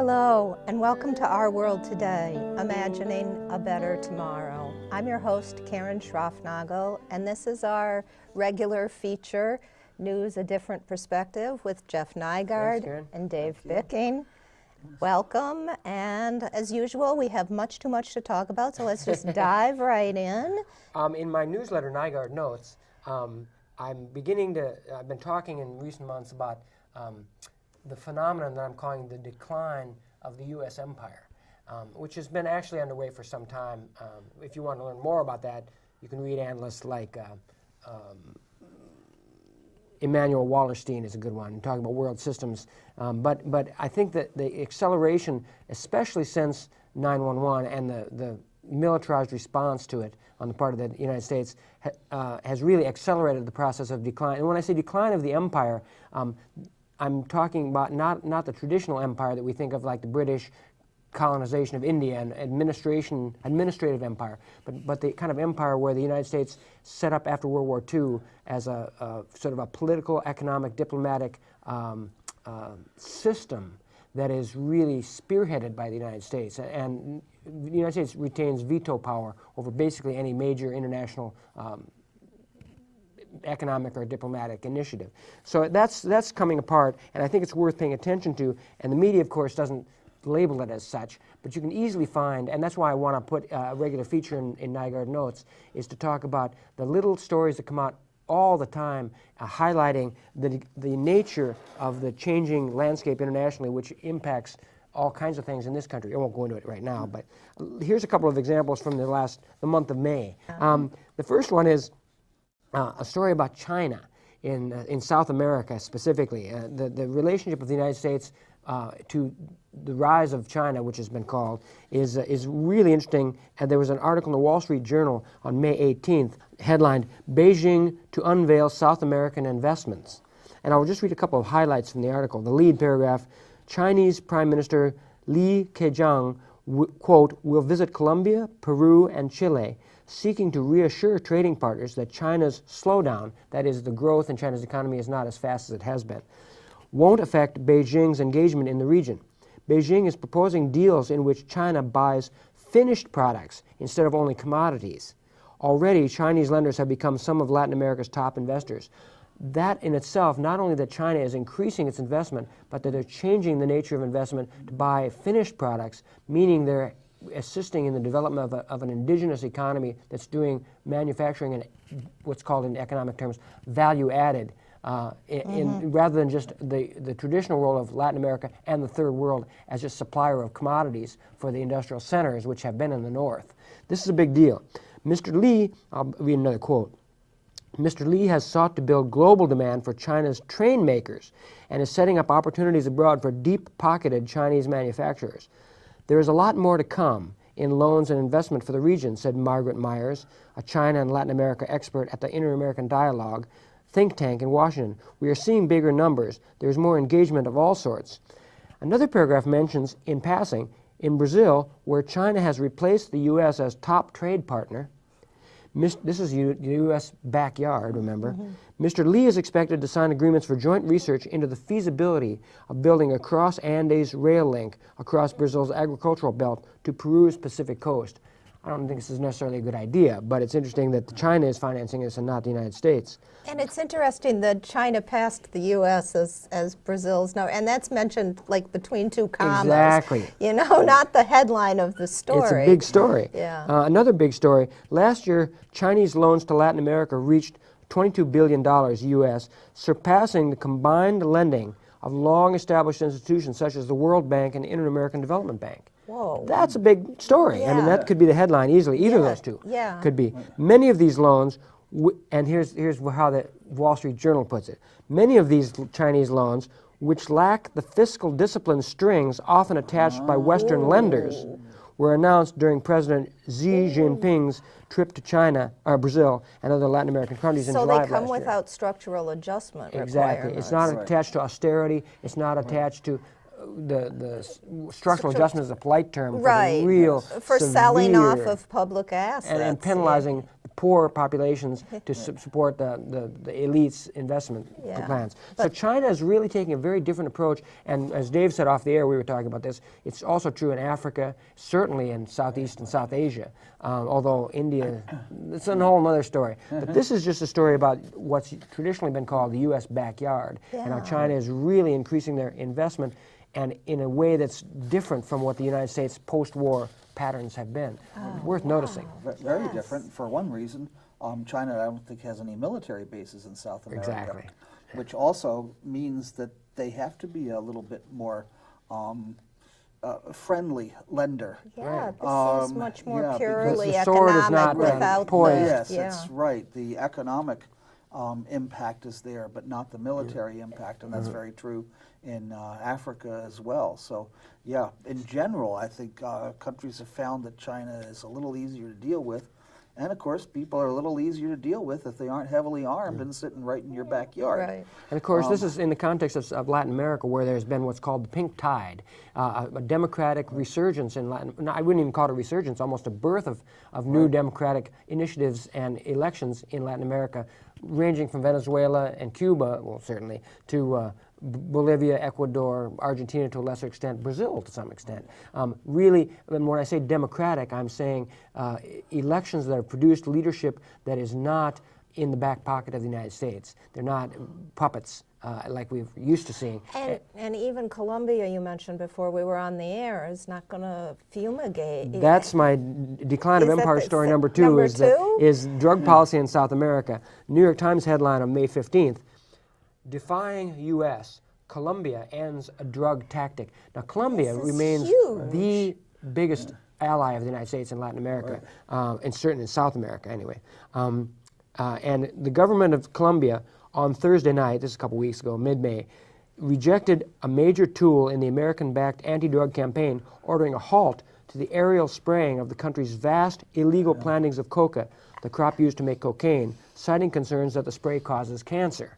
Hello, and welcome to Our World Today, Imagining a Better Tomorrow. I'm your host, Karen Schroffnagel, and this is our regular feature, News A Different Perspective, with Jeff Nygaard and Dave Bicking. Welcome, and as usual, we have much too much to talk about, so let's just dive right in. In my newsletter, Nygaard Notes, I've been talking in recent months about the phenomenon that I'm calling the decline of the U.S. empire, which has been actually underway for some time. If you want to learn more about that, you can read analysts like Emanuel Wallerstein is a good one, talking about world systems. But I think that the acceleration, especially since 9/11 and the militarized response to it on the part of the United States, has really accelerated the process of decline. And when I say decline of the empire, I'm talking about not the traditional empire that we think of, like the British colonization of India and administrative empire, but the kind of empire where the United States set up after World War II as a sort of a political, economic, diplomatic system that is really spearheaded by the United States. And the United States retains veto power over basically any major international economic or diplomatic initiative. So that's coming apart, and I think it's worth paying attention to. And the media, of course, doesn't label it as such, but you can easily find, and that's why I want to put a regular feature in Nygaard Notes, is to talk about the little stories that come out all the time, highlighting the nature of the changing landscape internationally, which impacts all kinds of things in this country. I won't go into it right now, but here's a couple of examples from the month of May. The first one is a story about China in South America specifically. The relationship of the United States to the rise of China, which has been called, is really interesting. And there was an article in the Wall Street Journal on May 18th, headlined, "Beijing to Unveil South American Investments." And I'll just read a couple of highlights from the article. The lead paragraph, Chinese Prime Minister Li Keqiang, quote, will visit Colombia, Peru, and Chile, seeking to reassure trading partners that China's slowdown, that is, the growth in China's economy is not as fast as it has been, won't affect Beijing's engagement in the region. Beijing is proposing deals in which China buys finished products instead of only commodities. Already, Chinese lenders have become some of Latin America's top investors. That in itself, not only that China is increasing its investment, but that they're changing the nature of investment to buy finished products, meaning they're assisting in the development of an indigenous economy that's doing manufacturing and what's called in economic terms value added, rather than just the traditional role of Latin America and the Third World as just supplier of commodities for the industrial centers which have been in the North. This is a big deal. Mr. Li, I'll read another quote. Mr. Li has sought to build global demand for China's train makers and is setting up opportunities abroad for deep-pocketed Chinese manufacturers. There is a lot more to come in loans and investment for the region, said Margaret Myers, a China and Latin America expert at the Inter-American Dialogue think tank in Washington. We are seeing bigger numbers. There's more engagement of all sorts. Another paragraph mentions, in passing, in Brazil, where China has replaced the U.S. as top trade partner. This is the U.S. backyard, remember. Mr. Li is expected to sign agreements for joint research into the feasibility of building a cross-Andes rail link across Brazil's agricultural belt to Peru's Pacific coast. I don't think this is necessarily a good idea, but it's interesting that China is financing this and not the United States. And it's interesting that China passed the U.S. as Brazil's now, and that's mentioned like between two commas. Exactly. You know, not the headline of the story. It's a big story. Yeah. Another big story. Last year, Chinese loans to Latin America reached $22 billion U.S., surpassing the combined lending of long-established institutions such as the World Bank and the Inter-American Development Bank. Whoa. That's a big story. Yeah. I mean, that could be the headline easily. Either of those two could be. Many of these loans, and here's how the Wall Street Journal puts it, many of these Chinese loans, which lack the fiscal discipline strings often attached by Western lenders, were announced during President Xi Jinping's trip to China, or Brazil, and other Latin American countries in July of last year. So they come without structural adjustment Exactly. It's not attached to austerity. It's not attached to the structural adjustment is a polite term for the real for selling off of public assets and penalizing the poor populations to support the elites' investment plans. So China is really taking a very different approach, and as Dave said off the air, we were talking about this, it's also true in Africa, certainly in Southeast and South Asia, although India, it's a whole other story. But this is just a story about what's traditionally been called the U.S. backyard, and how China is really increasing their investment, and in a way that's different from what the United States post-war patterns have been. Worth noticing. Very different. For one reason, China, I don't think, has any military bases in South America. Exactly. Which also means that they have to be a little bit more friendly lender. Yeah, this is much more purely the sword economic is not without poised. Yes, that's right. The economic impact is there, but not the military impact, and that's very true in Africa as well. So, yeah, in general, I think countries have found that China is a little easier to deal with. And, of course, people are a little easier to deal with if they aren't heavily armed and sitting right in your backyard. Right. And, of course, this is in the context of Latin America, where there's been what's called the pink tide, a democratic resurgence in Latin. No, I wouldn't even call it a resurgence, almost a birth of new democratic initiatives and elections in Latin America, ranging from Venezuela and Cuba, well, certainly, to Bolivia, Ecuador, Argentina to a lesser extent, Brazil to some extent. Really, and when I say democratic, I'm saying elections that have produced leadership that is not in the back pocket of the United States. They're not puppets like we're used to seeing. And even Colombia, you mentioned before we were on the air, is not going to fumigate. That's my decline of empire story number two, is drug policy in South America. New York Times headline on May 15th, defying U.S., Colombia ends a drug tactic. Now, Colombia remains the biggest ally of the United States in Latin America, and certainly in South America anyway. And the government of Colombia on Thursday night, this is a couple weeks ago, mid-May, rejected a major tool in the American-backed anti-drug campaign, ordering a halt to the aerial spraying of the country's vast illegal plantings of coca, the crop used to make cocaine, citing concerns that the spray causes cancer.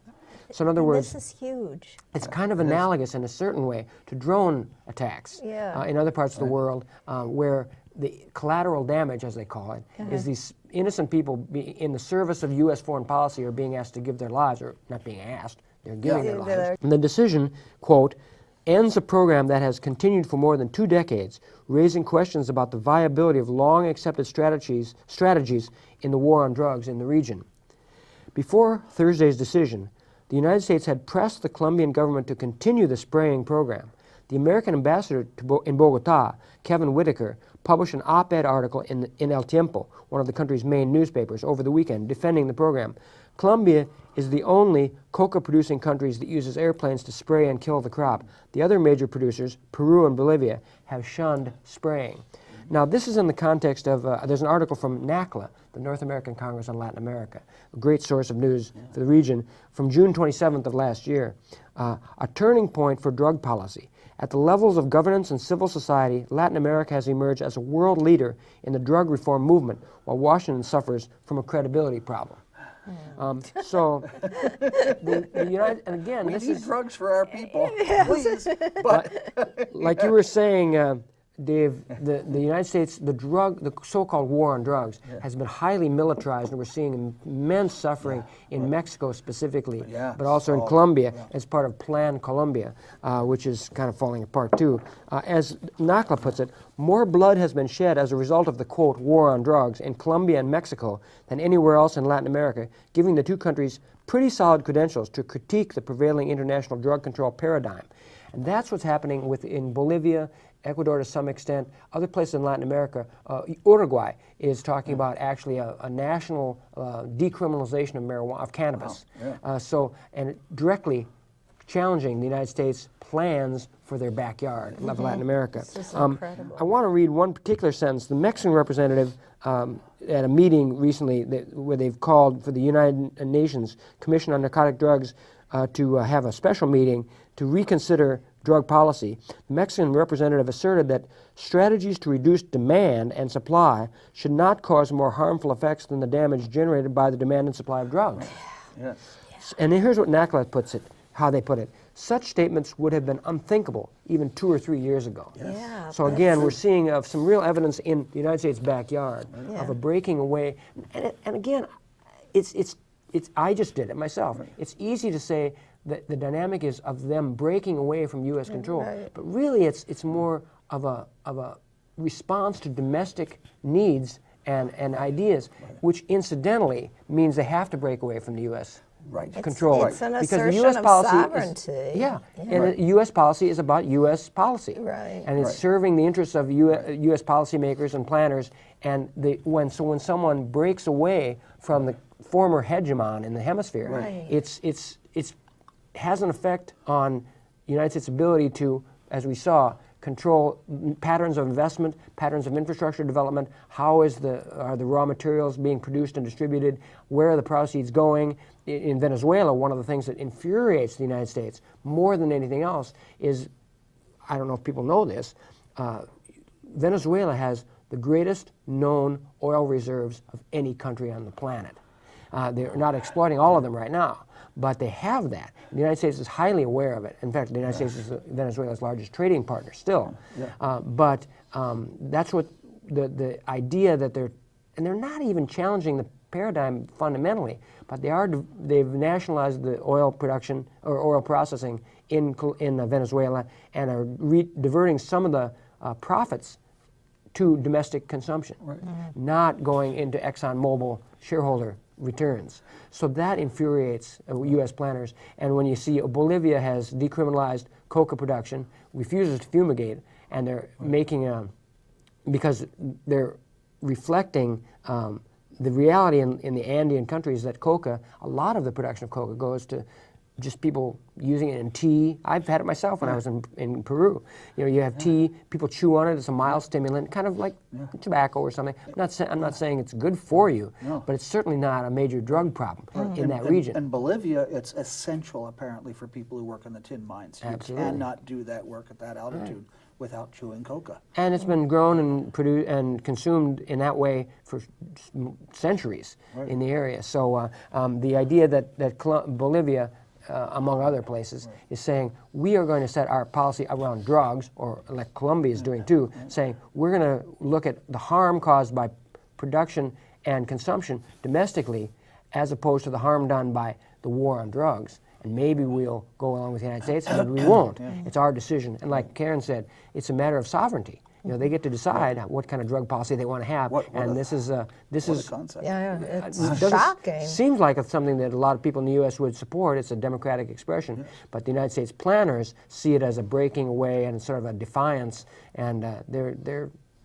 So in other words, this is huge. It's kind of analogous in a certain way to drone attacks in other parts of the world, where the collateral damage, as they call it, is these innocent people in the service of U.S. foreign policy are being asked to give their lives, or not being asked, they're giving their lives. And the decision, quote, ends a program that has continued for more than 2 decades, raising questions about the viability of long-accepted strategies in the war on drugs in the region. Before Thursday's decision, the United States had pressed the Colombian government to continue the spraying program. The American ambassador in Bogota, Kevin Whitaker, published an op-ed article in El Tiempo, one of the country's main newspapers, over the weekend, defending the program. Colombia is the only coca-producing country that uses airplanes to spray and kill the crop. The other major producers, Peru and Bolivia, have shunned spraying. Now, this is in the context of, there's an article from NACLA, the North American Congress on Latin America, a great source of news for the region, from June 27th of last year, a turning point for drug policy. At the levels of governance and civil society, Latin America has emerged as a world leader in the drug reform movement, while Washington suffers from a credibility problem. So, the United, and again, we this need is drugs for our people, please. But like you were saying, Dave, the United States, the so-called war on drugs has been highly militarized, and we're seeing immense suffering in Mexico specifically, but also in Colombia as part of Plan Colombia, which is kind of falling apart too. As NACLA puts it, more blood has been shed as a result of the, quote, war on drugs in Colombia and Mexico than anywhere else in Latin America, giving the two countries pretty solid credentials to critique the prevailing international drug control paradigm. And that's what's happening in Bolivia, Ecuador to some extent, other places in Latin America. Uruguay is talking about actually a national decriminalization of marijuana, of cannabis. And directly challenging the United States plans for their backyard of Latin America. This is incredible. I want to read one particular sentence. The Mexican representative at a meeting recently where they've called for the United Nations Commission on Narcotic Drugs to have a special meeting to reconsider drug policy, the Mexican representative asserted that strategies to reduce demand and supply should not cause more harmful effects than the damage generated by the demand and supply of drugs. And here's what NACLA puts it. how they put it. Such statements would have been unthinkable even 2 or 3 years ago. Yes. Yeah. So again, we're seeing some real evidence in the United States backyard of a breaking away. And again, it's I just did it myself. It's easy to say that the dynamic is of them breaking away from U.S. control, but really it's more of a response to domestic needs and ideas, which incidentally means they have to break away from the U.S. control. It's an because the assertion U.S. of policy sovereignty. And the U.S. policy is about U.S. policy. Right. And it's serving the interests of U.S. policymakers and planners. And when someone breaks away from the former hegemon in the hemisphere, it's has an effect on the United States' ability to, as we saw, control patterns of investment, patterns of infrastructure development, how are the raw materials being produced and distributed, where are the proceeds going. In Venezuela, one of the things that infuriates the United States more than anything else is, I don't know if people know this, Venezuela has the greatest known oil reserves of any country on the planet. They're not exploiting all of them right now, but they have that. The United States is highly aware of it. In fact, the United States is Venezuela's largest trading partner still. But that's what the idea that they're not even challenging the paradigm fundamentally, but they've nationalized the oil production or oil processing in Venezuela and are diverting some of the profits to domestic consumption, not going into ExxonMobil shareholder returns. So that infuriates U.S. planners. And when you see Bolivia has decriminalized coca production, refuses to fumigate, and they're making because they're reflecting the reality in the Andean countries that coca, a lot of the production of coca goes to just people using it in tea. I've had it myself when I was in Peru. You know, you have tea, people chew on it, it's a mild stimulant, kind of like tobacco or something. I'm not saying it's good for you, but it's certainly not a major drug problem in that region. In Bolivia, it's essential, apparently, for people who work in the tin mines. You cannot do that work at that altitude without chewing coca. And it's been grown and produced and consumed in that way for centuries in the area. So the idea that Bolivia, among other places, is saying we are going to set our policy around drugs, or like Colombia is doing too, saying we're going to look at the harm caused by production and consumption domestically as opposed to the harm done by the war on drugs. And maybe we'll go along with the United States, and maybe we won't. It's our decision. And like Karen said, it's a matter of sovereignty. You know, they get to decide what kind of drug policy they want to have, this is concept. It's shocking. Seems like it's something that a lot of people in the U.S. would support. It's a democratic expression, but the United States planners see it as a breaking away and sort of a defiance, and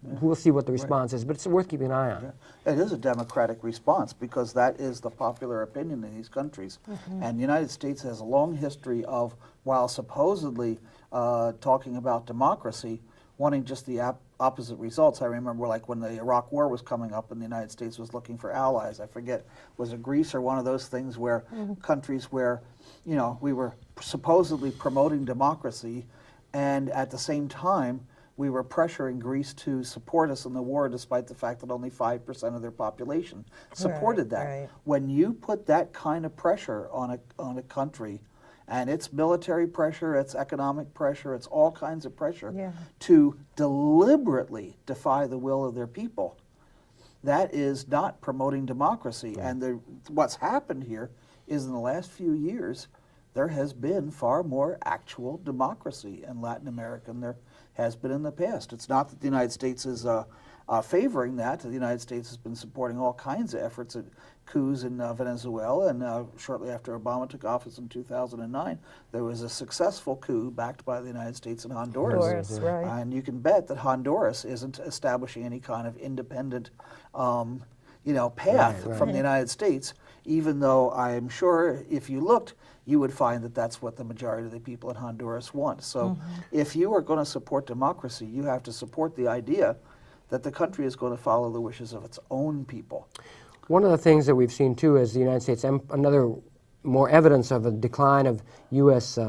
we'll see what the response is, but it's worth keeping an eye on. It is a democratic response because that is the popular opinion in these countries, and the United States has a long history of, while supposedly talking about democracy, wanting just the opposite results. I remember like when the Iraq War was coming up and the United States was looking for allies. I forget, was it Greece or one of those things where countries where, you know, we were supposedly promoting democracy, and at the same time we were pressuring Greece to support us in the war despite the fact that only 5% of their population supported that. When you put that kind of pressure on a country, and it's military pressure, it's economic pressure, it's all kinds of pressure to deliberately defy the will of their people. That is not promoting democracy. And what's happened here is in the last few years, there has been far more actual democracy in Latin America than there has been in the past. It's not that the United States is favoring that. The United States has been supporting all kinds of efforts at coups in Venezuela, and shortly after Obama took office in 2009, there was a successful coup backed by the United States in Honduras. And you can bet that Honduras isn't establishing any kind of independent path from the United States, even though I am sure if you looked, you would find that that's what the majority of the people in Honduras want. So if you are going to support democracy, you have to support the idea that the country is going to follow the wishes of its own people. One of the things that we've seen too is the United States, another more evidence of a decline of U.S.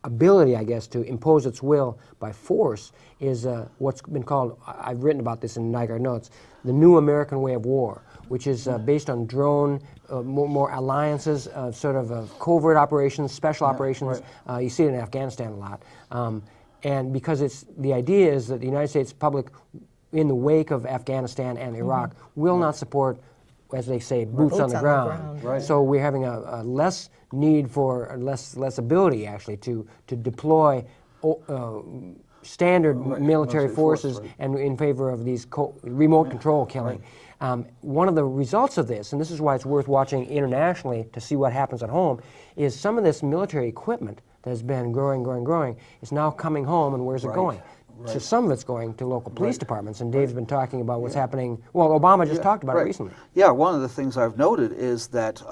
ability, I guess, to impose its will by force is what's been called, I've written about this in Nygaard Notes, the new American way of war, which is based on drone, more alliances, sort of covert operations, special operations. Right. You see it in Afghanistan a lot. And because the idea is that the United States public, in the wake of Afghanistan and Iraq, will not support, as they say, boots on the ground. Right. So we're having a less need for, less ability actually to deploy standard military forces and in favor of these remote control killing. One of the results of this, and this is why it's worth watching internationally to see what happens at home, is some of this military equipment that has been growing, is now coming home, and where's it going? So some of it's going to local police departments, and Dave's been talking about what's happening. Well, Obama just talked about it recently. Yeah, one of the things I've noted is that,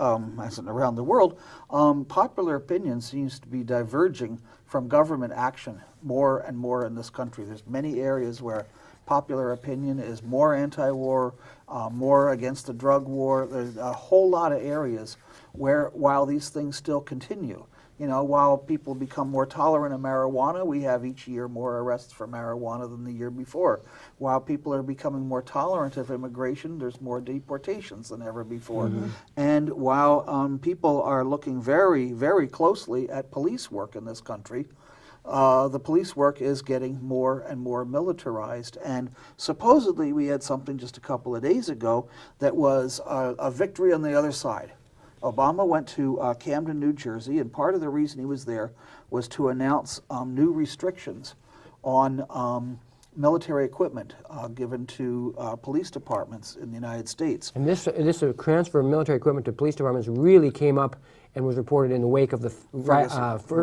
as in around the world, popular opinion seems to be diverging from government action more and more in this country. There's many areas where popular opinion is more anti-war, more against the drug war. There's a whole lot of areas where, while these things still continue, you know, while people become more tolerant of marijuana, we have each year more arrests for marijuana than the year before. While people are becoming more tolerant of immigration, there's more deportations than ever before. And while people are looking very, very closely at police work in this country, the police work is getting more and more militarized. And supposedly we had something just a couple of days ago that was a victory on the other side. Obama went to Camden, New Jersey, and part of the reason he was there was to announce new restrictions on military equipment given to police departments in the United States. And this transfer of military equipment to police departments really came up and was reported in the wake of the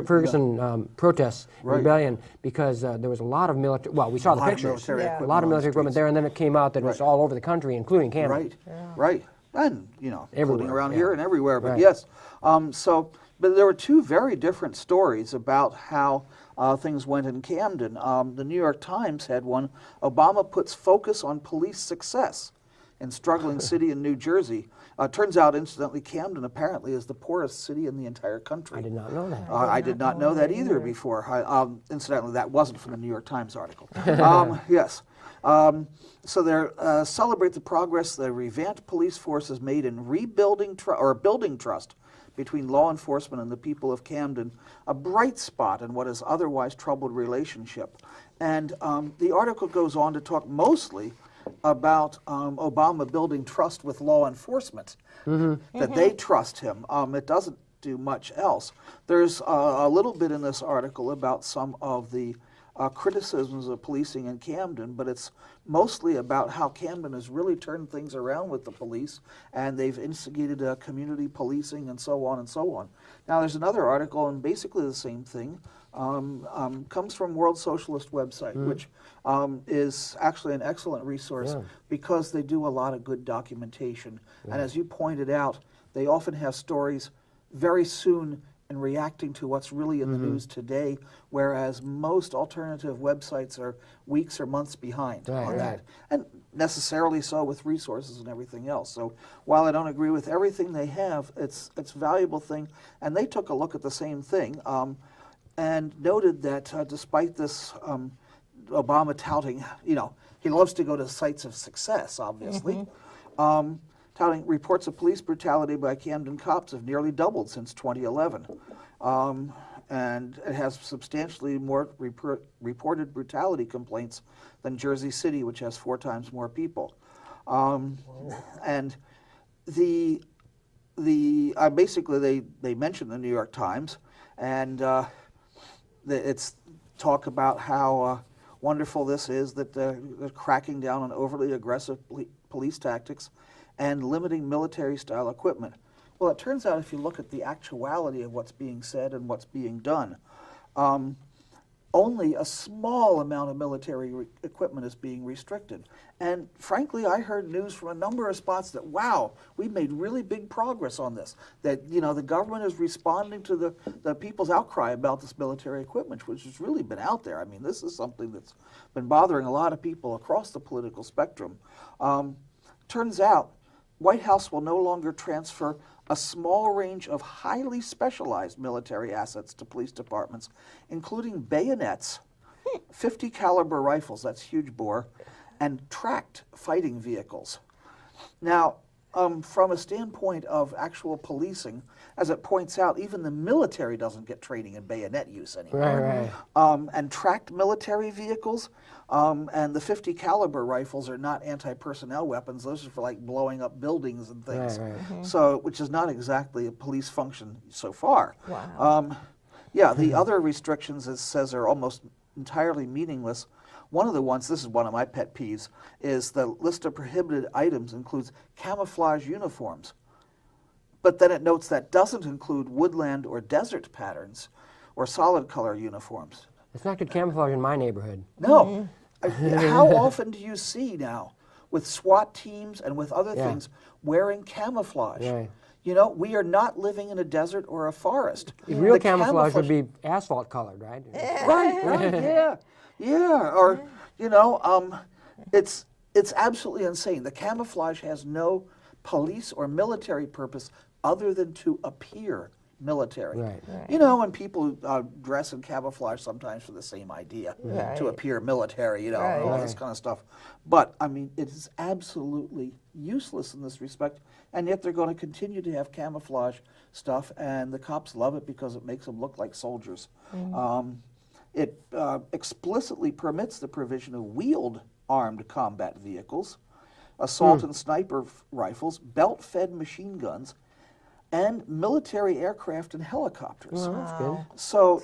Ferguson protests, rebellion, because there was a lot of military, well, we saw the pictures, a lot of military equipment there, and then it came out that it was all over the country, including Canada. Right. And, you know, including around here and everywhere, but Right. yes. But there were two very different stories about how things went in Camden. The New York Times had one, Obama puts focus on police success in struggling city in New Jersey. Turns out, incidentally, Camden apparently is the poorest city in the entire country. I did not know that. I did not know that either before. Incidentally, that wasn't from the New York Times article. Yes. So they celebrate the progress the revamped police force has made in rebuilding building trust between law enforcement and the people of Camden, a bright spot in what is otherwise troubled relationship. And the article goes on to talk mostly about Obama building trust with law enforcement, that they trust him. It doesn't do much else. There's a little bit in this article about some of the criticisms of policing in Camden, but it's mostly about how Camden has really turned things around with the police, and they've instigated community policing and so on and so on. Now there's another article, and basically the same thing, comes from World Socialist website, which is actually an excellent resource because they do a lot of good documentation. And as you pointed out, they often have stories very soon in reacting to what's really in the news today, whereas most alternative websites are weeks or months behind on that. And necessarily so with resources and everything else. So while I don't agree with everything they have, it's a valuable thing. And they took a look at the same thing and noted that despite this Obama touting, you know, he loves to go to sites of success, obviously, touting reports of police brutality by Camden cops have nearly doubled since 2011. And it has substantially more reported brutality complaints than Jersey City, which has 4 times more people. And basically they mention the New York Times, and it's talk about how wonderful this is, that they're cracking down on overly aggressive police tactics and limiting military-style equipment. Well, it turns out if you look at the actuality of what's being said and what's being done, only a small amount of military equipment is being restricted. And frankly, I heard news from a number of spots that, wow, we made really big progress on this. That, you know, the government is responding to the people's outcry about this military equipment, which has really been out there. I mean, this is something that's been bothering a lot of people across the political spectrum. Turns out, White House will no longer transfer a small range of highly specialized military assets to police departments, including bayonets, 50 caliber rifles, that's huge bore, and tracked fighting vehicles. Now, from a standpoint of actual policing, as it points out, even the military doesn't get training in bayonet use anymore. Right. And tracked military vehicles, and the 50 caliber rifles are not anti-personnel weapons. Those are for like blowing up buildings and things. Right. So, which is not exactly a police function so far. Wow. Yeah, the other restrictions, it says, are almost entirely meaningless. One of the ones, this is one of my pet peeves, is the list of prohibited items includes camouflage uniforms. But then it notes that doesn't include woodland or desert patterns or solid color uniforms. It's not good camouflage in my neighborhood. No. How often do you see now with SWAT teams and with other things wearing camouflage? Right. You know, we are not living in a desert or a forest. Real The camouflage would be asphalt colored, right? Right, yeah. Or, you know, it's absolutely insane. The camouflage has no police or military purpose other than to appear military. Right. You know, and people dress in camouflage sometimes for the same idea, Right. to appear military, you know, Right. and all this kind of stuff. But, I mean, it is absolutely useless in this respect, and yet they're going to continue to have camouflage stuff, and the cops love it because it makes them look like soldiers. It explicitly permits the provision of wheeled armed combat vehicles, assault and sniper rifles, belt-fed machine guns, and military aircraft and helicopters. Well, that's good. So,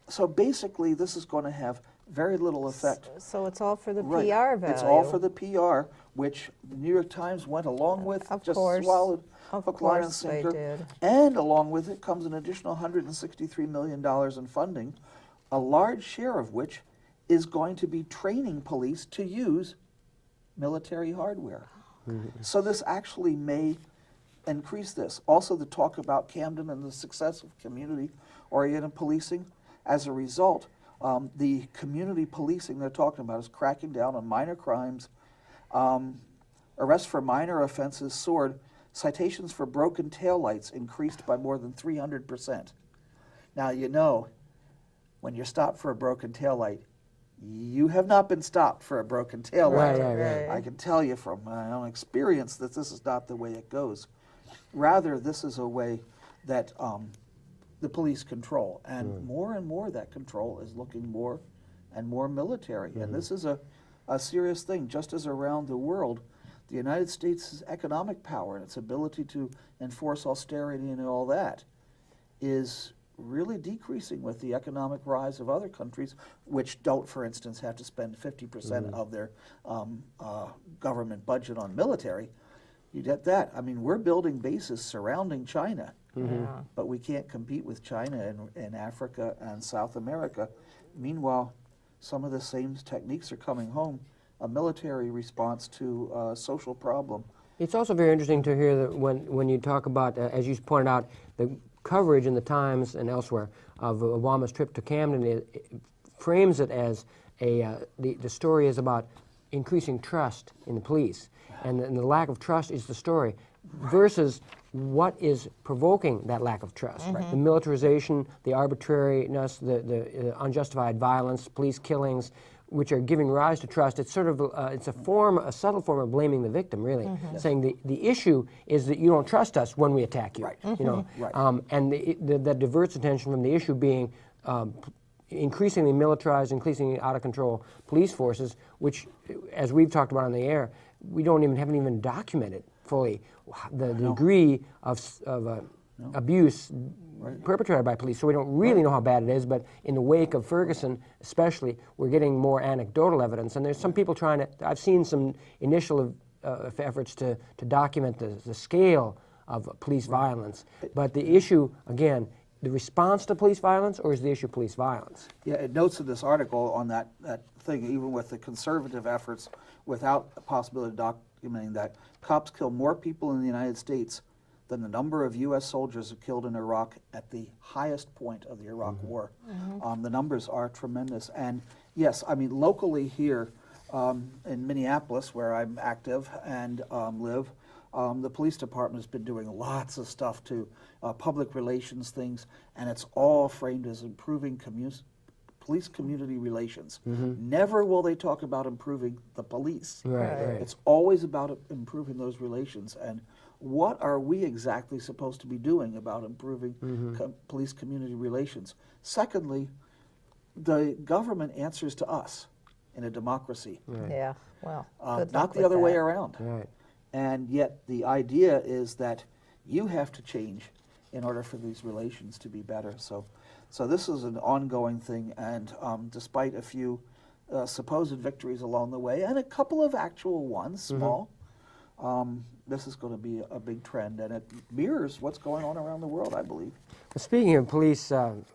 so basically, this is going to have very little effect. So it's all for the Right. PR value. It's all for the PR, which the New York Times went along with, Of just course. swallowed Of hook, line, and course they sinker. did. And along with it comes an additional $163 million in funding, a large share of which is going to be training police to use military hardware. So this actually may increase this. Also, the talk about Camden and the success of community-oriented policing. As a result, the community policing they're talking about is cracking down on minor crimes. Arrests for minor offenses soared. Citations for broken taillights increased by more than 300%. Now, you know, when you're stopped for a broken taillight, you have not been stopped for a broken taillight. Right. I can tell you from my own experience that this is not the way it goes. Rather, this is a way that the police control. And more that control is looking more and more military. And this is a serious thing. Just as around the world, the United States' economic power and its ability to enforce austerity and all that is really decreasing with the economic rise of other countries, which don't, for instance, have to spend 50% of their government budget on military. You get that. I mean, we're building bases surrounding China, but we can't compete with China in Africa and South America. Meanwhile, some of the same techniques are coming home, a military response to a social problem. It's also very interesting to hear that when you talk about, as you pointed out, the coverage in the Times and elsewhere of Obama's trip to Camden, it frames it as the story is about increasing trust in the police, and the lack of trust is the story, versus what is provoking that lack of trust. The militarization, the arbitrariness, the unjustified violence, police killings, which are giving rise to trust. It's sort of it's a subtle form of blaming the victim, really, saying the issue is that you don't trust us when we attack you. You know, and that diverts attention from the issue being increasingly militarized, increasingly out of control police forces, which, as we've talked about on the air, we haven't even documented fully the degree of abuse perpetrated by police. So we don't really know how bad it is, but in the wake of Ferguson especially, we're getting more anecdotal evidence. And there's some people trying to, I've seen some initial efforts to document the scale of police violence. But the issue, again, the response to police violence, or is the issue police violence? Yeah, it notes in this article on that thing, even with the conservative efforts, without the possibility of documenting that, cops kill more people in the United States than the number of U.S. soldiers killed in Iraq at the highest point of the Iraq War. The numbers are tremendous. And yes, I mean, locally here in Minneapolis, where I'm active and live, The police department has been doing lots of stuff to public relations things, and it's all framed as improving police community relations. Never will they talk about improving the police. Right. It's always about improving those relations. And what are we exactly supposed to be doing about improving police community relations? Secondly, the government answers to us in a democracy. Yeah, well, not the other way around. Right. And yet the idea is that you have to change in order for these relations to be better. So this is an ongoing thing, and despite a few supposed victories along the way, and a couple of actual ones, small, this is going to be a big trend, and it mirrors what's going on around the world, I believe. Speaking of police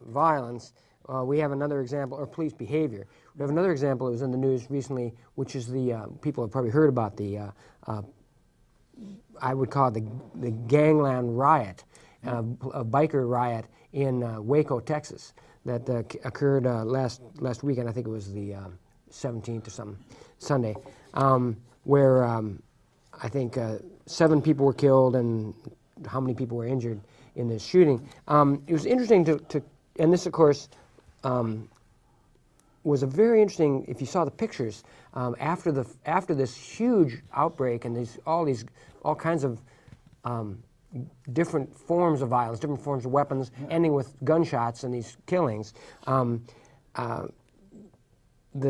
violence, we have another example, or police behavior. We have another example that was in the news recently, which is the, people have probably heard about the, I would call it the Gangland riot, a biker riot in Waco, Texas, that occurred last weekend. I think it was the 17th or something, Sunday, where I think 7 people were killed and how many people were injured in this shooting. It was interesting to and this, of course, was a very interesting, if you saw the pictures, after this huge outbreak and all kinds of different forms of violence, different forms of weapons, ending with gunshots and these killings. The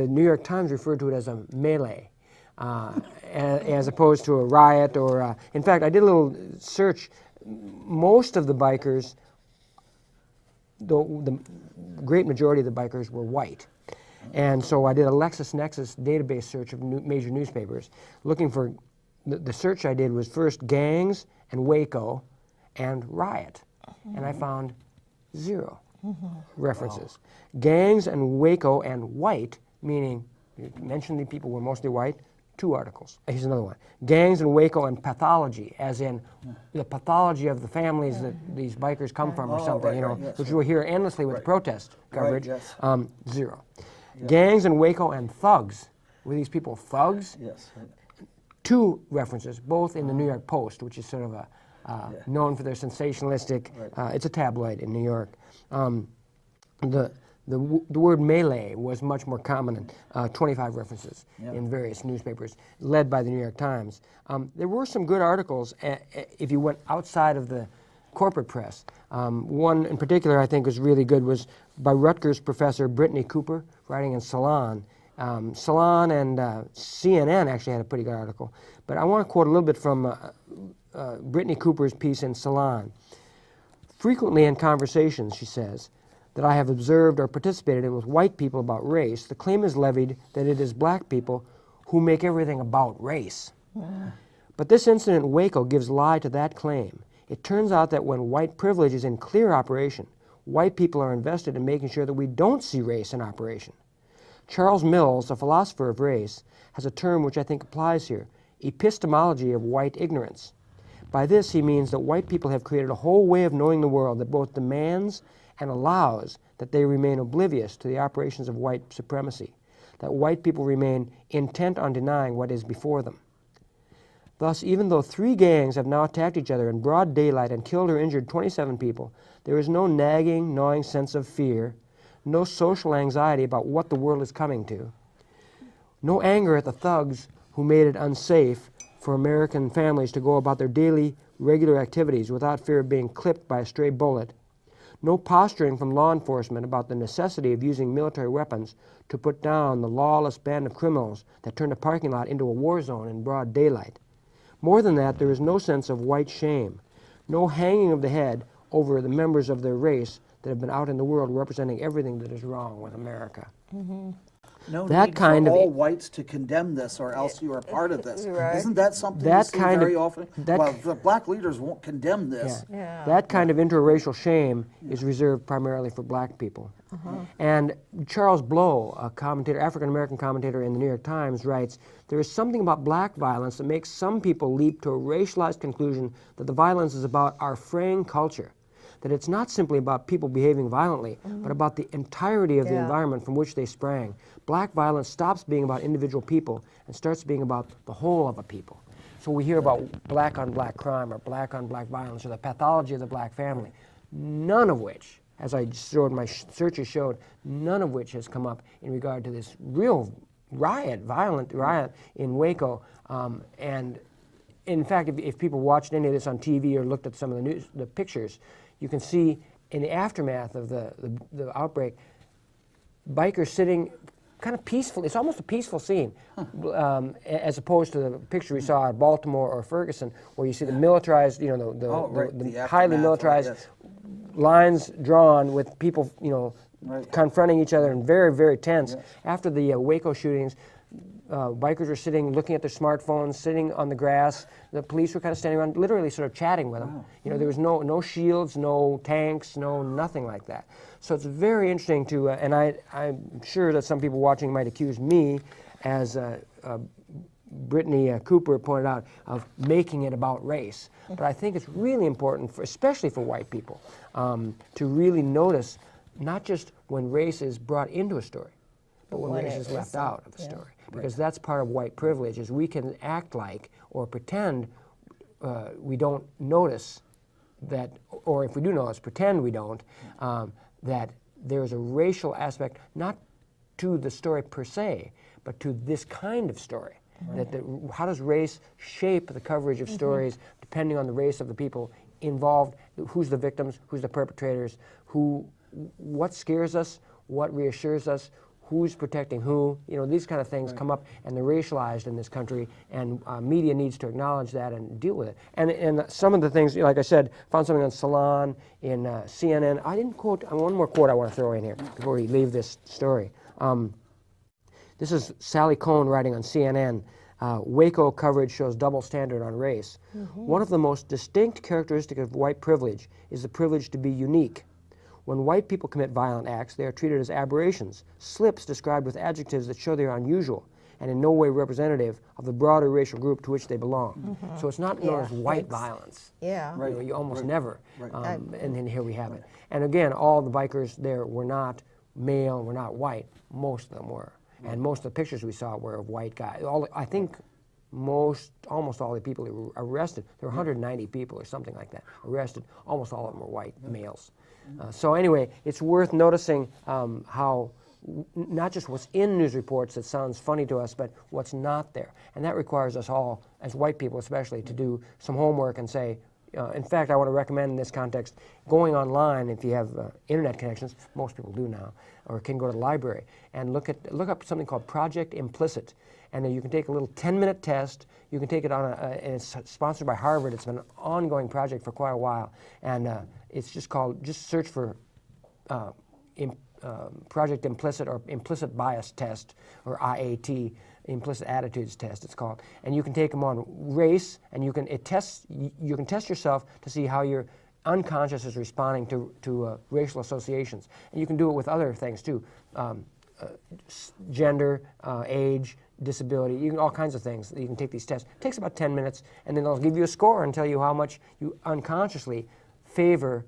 New York Times referred to it as a melee, as opposed to a riot or, in fact, I did a little search. Most of the bikers, the great majority of the bikers were white. And so I did a LexisNexis database search of major newspapers, looking for, the search I did was first gangs and Waco and riot. And I found 0 references. Wow. Gangs and Waco and white, meaning, you mentioned the people were mostly white, 2 articles. Here's another one. Gangs and Waco and pathology, as in the pathology of the families that these bikers come from or something, which we'll hear endlessly with protest coverage. 0. Yeah. Gangs and Waco and thugs. Were these people thugs? Yes. 2 references, both in the New York Post, which is sort of known for their sensationalistic, it's a tabloid in New York. The word melee was much more common, 25 references in various newspapers, led by the New York Times. There were some good articles if you went outside of the corporate press. One in particular I think was really good was by Rutgers professor Brittany Cooper, writing in Salon. Salon and CNN actually had a pretty good article. But I want to quote a little bit from Brittany Cooper's piece in Salon. Frequently in conversations, she says, that I have observed or participated in with white people about race, the claim is levied that it is black people who make everything about race. But this incident in Waco gives lie to that claim. It turns out that when white privilege is in clear operation, white people are invested in making sure that we don't see race in operation. Charles Mills, a philosopher of race, has a term which I think applies here, epistemology of white ignorance. By this he means that white people have created a whole way of knowing the world that both demands and allows that they remain oblivious to the operations of white supremacy, that white people remain intent on denying what is before them. Thus, even though 3 gangs have now attacked each other in broad daylight and killed or injured 27 people, there is no nagging, gnawing sense of fear, no social anxiety about what the world is coming to, no anger at the thugs who made it unsafe for American families to go about their daily, regular activities without fear of being clipped by a stray bullet, no posturing from law enforcement about the necessity of using military weapons to put down the lawless band of criminals that turned a parking lot into a war zone in broad daylight. More than that, there is no sense of white shame, no hanging of the head over the members of their race that have been out in the world representing everything that is wrong with America. No that need kind for of all whites to condemn this, or else you are part of this. Right. Isn't that something that you see kind very of, often? that, well, the black leaders won't condemn this. That kind of interracial shame is reserved primarily for black people. And Charles Blow, a commentator, African-American commentator in the New York Times, writes, there is something about black violence that makes some people leap to a racialized conclusion that the violence is about our fraying culture, that it's not simply about people behaving violently, but about the entirety of the environment from which they sprang. Black violence stops being about individual people and starts being about the whole of a people. So we hear about black on black crime or black on black violence or the pathology of the black family, none of which, as I showed, my searches showed, none of which has come up in regard to this real violent riot in Waco. And in fact, if people watched any of this on TV or looked at some of the pictures, you can see in the aftermath of the outbreak, bikers sitting kind of peaceful. It's almost a peaceful scene, as opposed to the picture we saw at Baltimore or Ferguson, where you see the militarized, the highly militarized lines drawn with people, confronting each other and very, very tense. Yes. After the Waco shootings, bikers were sitting, looking at their smartphones, sitting on the grass. The police were kind of standing around, literally sort of chatting with them. Wow. There was no shields, no tanks, nothing like that. So it's very interesting to, and I'm sure that some people watching might accuse me, as Brittany Cooper pointed out, of making it about race. But I think it's really important, especially for white people, to really notice not just when race is brought into a story, but when race is left out of the story. Because that's part of white privilege, is we can act like or pretend we don't notice that, or if we do notice, pretend we don't, that there's a racial aspect, not to the story per se, but to this kind of story. Right. How does race shape the coverage of stories depending on the race of the people involved, who's the victims, who's the perpetrators, what scares us, what reassures us, who's protecting who, these kind of things come up, and they're racialized in this country, and media needs to acknowledge that and deal with it. And some of the things, like I said, found something on Salon, in CNN. I didn't quote, one more quote I want to throw in here before we leave this story. This is Sally Cohn writing on CNN. Waco coverage shows double standard on race. One of the most distinct characteristics of white privilege is the privilege to be unique. When white people commit violent acts, they are treated as aberrations, slips described with adjectives that show they are unusual and in no way representative of the broader racial group to which they belong. So it's not known as white violence. You almost never. And then here we have it. And again, all the bikers there were not male, were not white. Most of them were. And most of the pictures we saw were of white guys. I think almost all the people who were arrested, there were 190 people or something like that arrested. Almost all of them were white males. So anyway, it's worth noticing how not just what's in news reports that sounds funny to us, but what's not there. And that requires us all, as white people especially, to do some homework and say, in fact, I want to recommend in this context going online, if you have internet connections, most people do now, or can go to the library, and look up something called Project Implicit. And then you can take a little 10-minute test. You can take it on and it's sponsored by Harvard. It's been an ongoing project for quite a while. And it's just search for Project Implicit or Implicit Bias Test, or IAT, Implicit Attitudes Test it's called. And you can take them on race, and you can test yourself to see how your unconscious is responding to racial associations. And you can do it with other things too, gender, age, disability, all kinds of things. You can take these tests. It takes about 10 minutes, and then they'll give you a score and tell you how much you unconsciously favor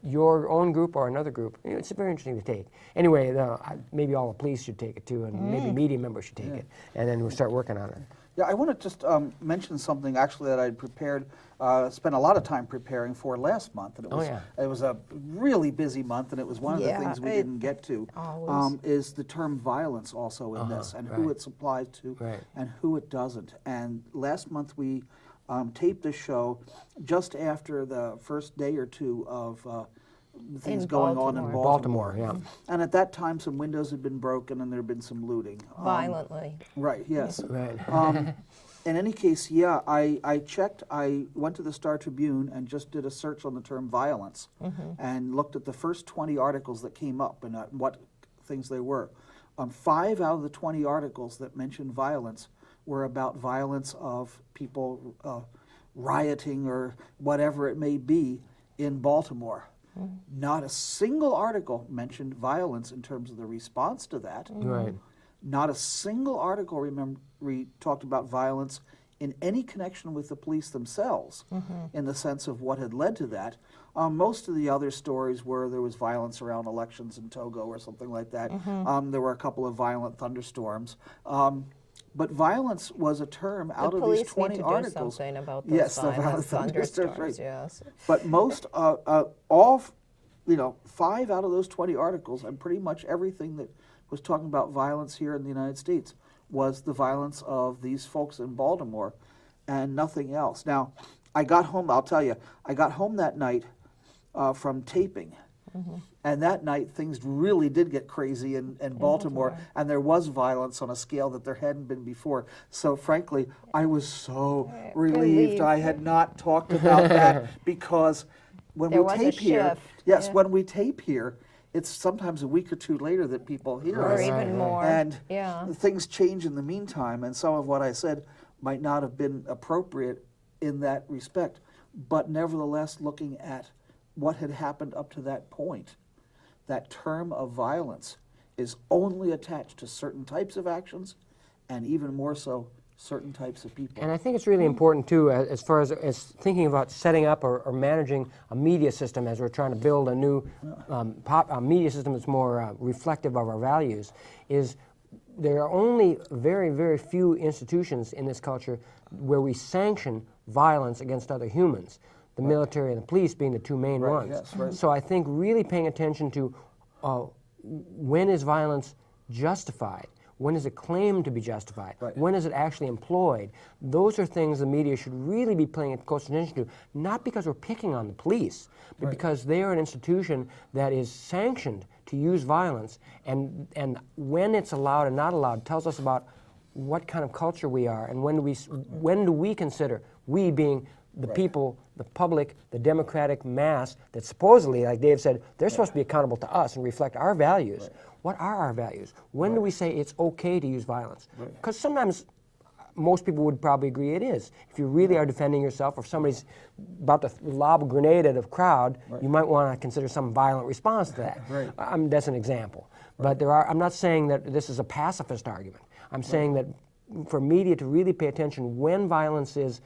your own group or another group. It's very interesting to take. Anyway, maybe all the police should take it too, and maybe media members should take it, and then we'll start working on it. Yeah, I want to just mention something actually that I'd prepared, spent a lot of time preparing for last month, and it was a really busy month, and it was one of the things we didn't get to, is the term violence also in this, and who it's applied to, and who it doesn't. And last month we taped the show just after the first day or two of things going on in Baltimore. And at that time, some windows had been broken and there had been some looting. Violently. Right, yes. In any case, I checked, I went to the Star Tribune and just did a search on the term violence and looked at the first 20 articles that came up and what things they were. 5 out of the 20 articles that mentioned violence were about violence of people rioting or whatever it may be in Baltimore. Not a single article mentioned violence in terms of the response to that. Not a single article talked about violence in any connection with the police themselves, in the sense of what had led to that. Most of the other stories were there was violence around elections in Togo or something like that. There were a couple of violent thunderstorms. But violence was a term out of these 20 The police need to articles. do something about those Yes, the violent violent thunderstorms, thunderstorms, right. yes. But most, all, 5 out of those 20 articles, and pretty much everything that was talking about violence here in the United States was the violence of these folks in Baltimore and nothing else. Now, I got home, I'll tell you, I got home that night from taping. And that night, things really did get crazy in Baltimore, and there was violence on a scale that there hadn't been before. So, frankly, I was so relieved I had not talked about that, because when There we was a tape here, shift, yes, yeah. when we tape here, it's sometimes a week or two later that people hear Or us. even more. And Yeah. things change in the meantime, and some of what I said might not have been appropriate in that respect. But nevertheless, looking at what had happened up to that point, that term of violence is only attached to certain types of actions, and even more so, certain types of people. And I think it's really important, too, as far as thinking about setting up or managing a media system as we're trying to build a new media system that's more reflective of our values, is there are only very, very few institutions in this culture where we sanction violence against other humans. The military and the police being the two main ones. Yes, right. So I think really paying attention to when is violence justified? When is it claimed to be justified? Right. When is it actually employed? Those are things the media should really be paying close attention to, not because we're picking on the police, but because they are an institution that is sanctioned to use violence, and when it's allowed and not allowed tells us about what kind of culture we are, and when do we consider, we being the people, the public, the democratic mass that supposedly, like Dave said, they're supposed to be accountable to us and reflect our values. What are our values? When do we say it's okay to use violence? Because sometimes most people would probably agree it is. If you really are defending yourself, or if somebody's about to lob a grenade at a crowd, you might want to consider some violent response to that. That's an example. But I'm not saying that this is a pacifist argument. I'm saying that for media to really pay attention when violence is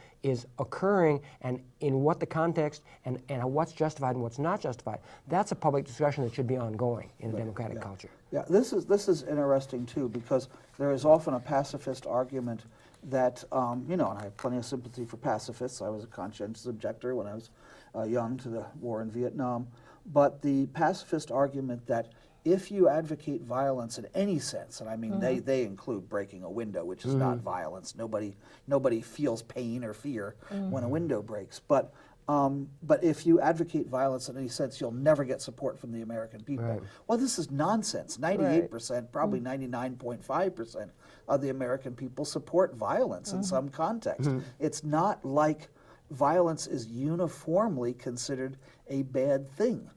occurring, and in what the context, and what's justified and what's not justified, that's a public discussion that should be ongoing in a democratic culture. Yeah, this is interesting too, because there is often a pacifist argument that, and I have plenty of sympathy for pacifists. I was a conscientious objector when I was young to the war in Vietnam. But the pacifist argument that if you advocate violence in any sense, and I mean they include breaking a window, which is not violence. Nobody feels pain or fear when a window breaks. But if you advocate violence in any sense, you'll never get support from the American people. Well, this is nonsense. 98%, probably 99.5% of the American people support violence in some context. It's not like violence is uniformly considered a bad thing.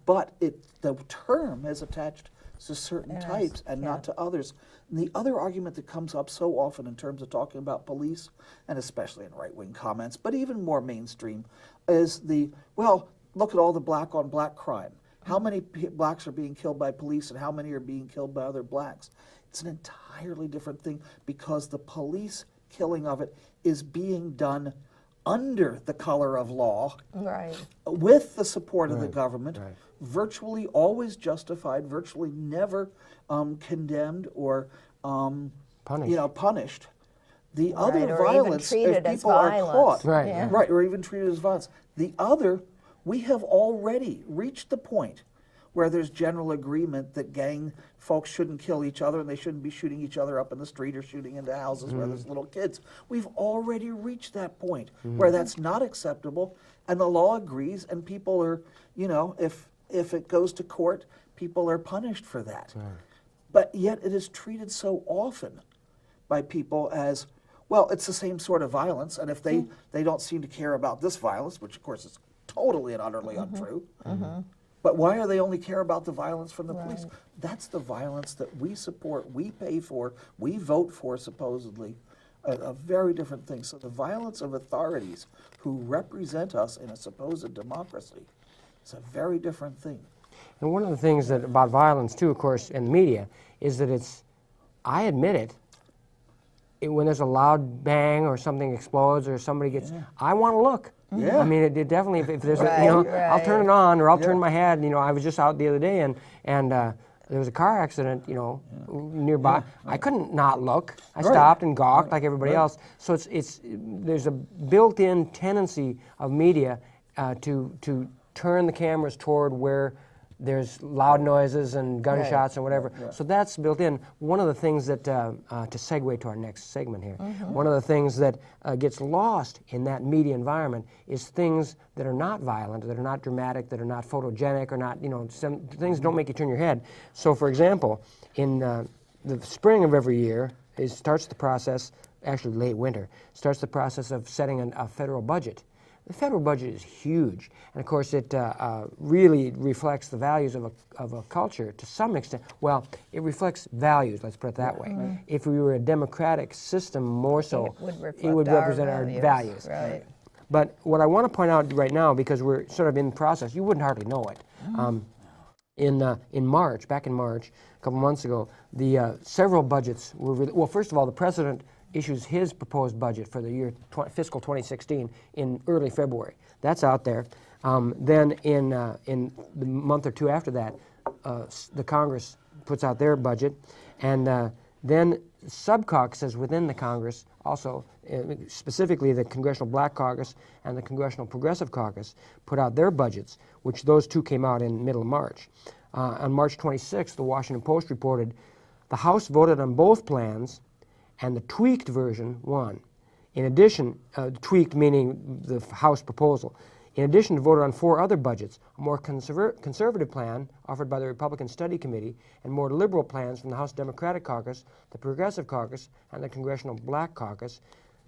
But the term is attached to certain types and not to others. And the other argument that comes up so often in terms of talking about police, and especially in right-wing comments, but even more mainstream, is look at all the black-on-black crime. How many blacks are being killed by police, and how many are being killed by other blacks? It's an entirely different thing, because the police killing of it is being done under the color of law, with the support of the government, virtually always justified, virtually never condemned or punished. The other violence, if people are caught, or even treated as violence. The other, we have already reached the point where there's general agreement that gang folks shouldn't kill each other, and they shouldn't be shooting each other up in the street or shooting into houses where there's little kids. We've already reached that point where that's not acceptable, and the law agrees, and people are, if it goes to court, people are punished for that. But yet it is treated so often by people as, well, it's the same sort of violence, and if they don't seem to care about this violence, which of course is totally and utterly untrue, but why do they only care about the violence from the police? That's the violence that we support, we pay for, we vote for, supposedly. A very different thing. So the violence of authorities who represent us in a supposed democracy is a very different thing. And one of the things about violence, too, of course, in the media, is that I admit when there's a loud bang or something explodes or somebody gets, I want to look. I mean, it definitely, if there's I'll turn it on, or I'll turn my head. I was just out the other day, and there was a car accident, nearby. I couldn't not look. I stopped and gawked like everybody else. So there's a built-in tendency of media to turn the cameras toward where there's loud noises and gunshots and whatever. So that's built in. One of the things that, to segue to our next segment here, one of the things that gets lost in that media environment is things that are not violent, that are not dramatic, that are not photogenic, or not, some things don't make you turn your head. So, for example, in the spring of every year, it starts the process, actually late winter, starts the process of setting a federal budget. The federal budget is huge, and of course it really reflects the values of a culture to some extent. Well, it reflects values, let's put it that way. If we were a democratic system, more so, it would represent our values. Right. But what I want to point out right now, because we're sort of in the process, you wouldn't hardly know it. In March, back in March, a couple months ago, the several budgets were, well, first of all, the president issues his proposed budget for the year fiscal 2016 in early February. That's out there. Then in the month or two after that, the Congress puts out their budget, and then sub-caucuses within the Congress also, specifically the Congressional Black Caucus and the Congressional Progressive Caucus, put out their budgets, which those two came out in the middle of March. On March 26th, the Washington Post reported the House voted on both plans, and the tweaked version won. In addition, tweaked meaning the House proposal. In addition, to voted on 4 other budgets, a more conservative plan offered by the Republican Study Committee and more liberal plans from the House Democratic Caucus, the Progressive Caucus, and the Congressional Black Caucus.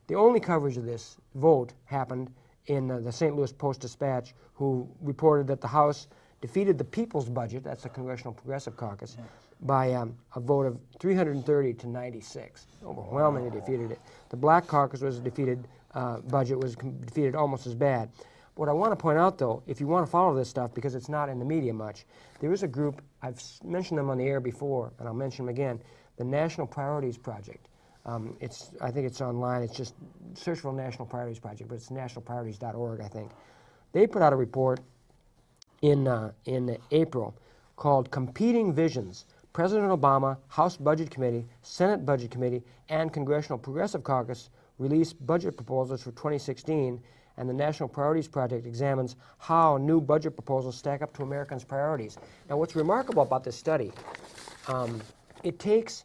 The only coverage of this vote happened in the St. Louis Post-Dispatch, who reported that the House defeated the People's Budget, that's the Congressional Progressive Caucus, by a vote of 330 to 96. Overwhelmingly defeated it. The Black Caucus was defeated, budget was defeated almost as bad. What I want to point out, though, if you want to follow this stuff, because it's not in the media much, there is a group, I've mentioned them on the air before, and I'll mention them again, the National Priorities Project. I think it's online. It's just search for National Priorities Project, but it's nationalpriorities.org, I think. They put out a report in April called Competing Visions. President Obama, House Budget Committee, Senate Budget Committee, and Congressional Progressive Caucus released budget proposals for 2016, and the National Priorities Project examines how new budget proposals stack up to Americans' priorities. Now, what's remarkable about this study, it takes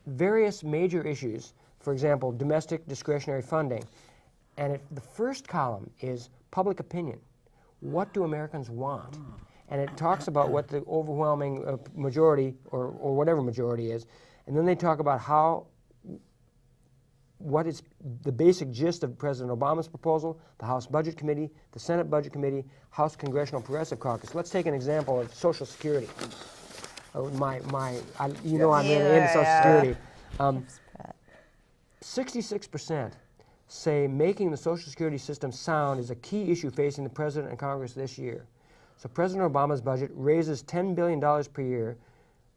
various major issues, for example, domestic discretionary funding, and the first column is public opinion. What do Americans want? And it talks about what the overwhelming majority, or whatever majority is, and then they talk about what is the basic gist of President Obama's proposal, the House Budget Committee, the Senate Budget Committee, House Congressional Progressive Caucus. Let's take an example of Social Security. I'm into Social Security. 66% say making the Social Security system sound is a key issue facing the President and Congress this year. So President Obama's budget raises $10 billion per year